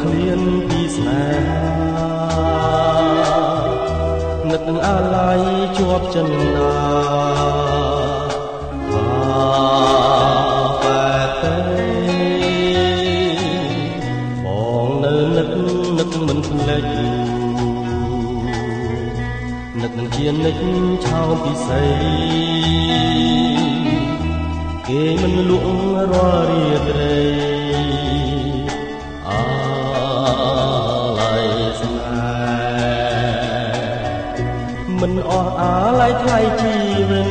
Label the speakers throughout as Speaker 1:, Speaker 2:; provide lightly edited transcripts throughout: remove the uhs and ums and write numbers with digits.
Speaker 1: ឃ្លានពីស្នេហានឹកអាឡ័យជាប់ចិនដាបែបទេបងនៅនឹកមិនភ្លេចនឹកជានិច្ចឆោមពិសីគេមិនលក់រាល់រាត្រីអាឡ័យស្នេហ៍មិនអស់អាឡ័យថ្លៃជីវិត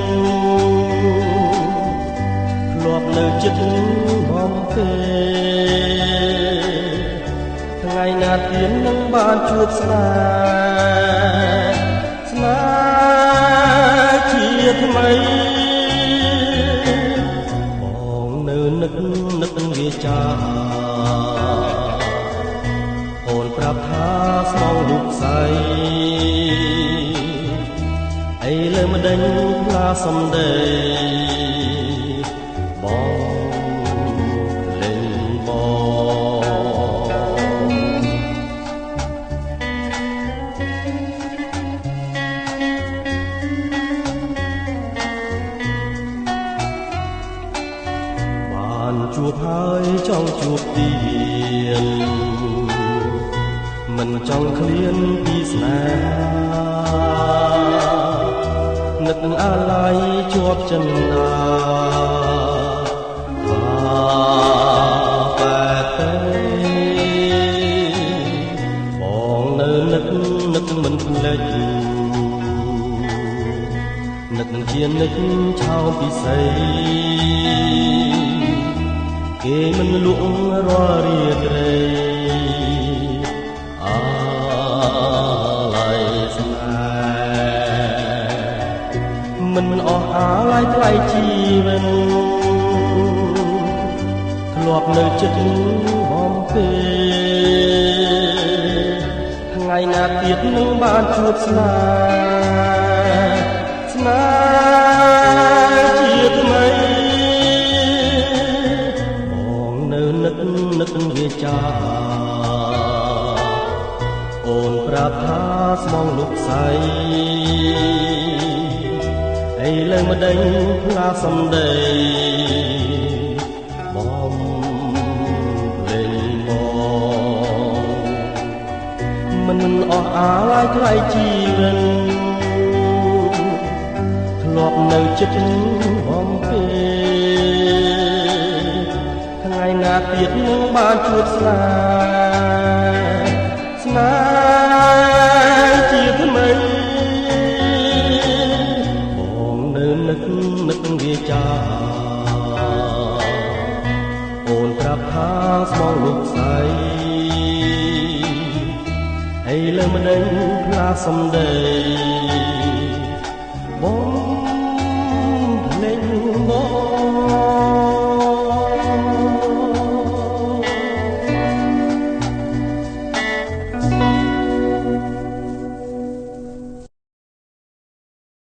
Speaker 1: ធ្លាប់នៅចិត្តបំពេថ្ងៃណាទៀតនឹងបានជួបស្នេហ៍ជាថ្មីនឹកវាចាអូនប្រាប់ថាស្មងរូបស្អីអីលើមិនដេញផ្លាសំដីបងលេងជួបហើយចង់ជួបទៀតមិនចង់ឃ្លានពីស្នេហានឹកអាឡ័យជាប់ចិនដាបែបទេបងនៅនឹកមិនភ្លេចនឹកជានិច្ចឆោមពិសីគេមិនលក់រាល់រាត្រីអាឡ័យស្នេហ៍មិនអស់អាឡ័យថ្លៃជីវិតធ្លាប់នៅចិត្តបំពេថ្ងៃណាទៀតនឹងបានជួបស្នេហ៍ជាថ្មីនឹកវាចាអូនប្រាប់ថាស្មងលោកស្អីអីលើមិនដេញផ្លាសំដីបងលេងបងមិនអស់អាឡ័យថ្លៃជីវិតធ្លាប់នៅចិត្តបំពេថ្ងៃណាទៀតនឹងបានជួបស្នេហ៍ជាថ្មីបងនៅនឹកវាចាអូនប្រាប់ថាស្មងលោកស្អីអីលើមិនដេញផ្លាសំដីបង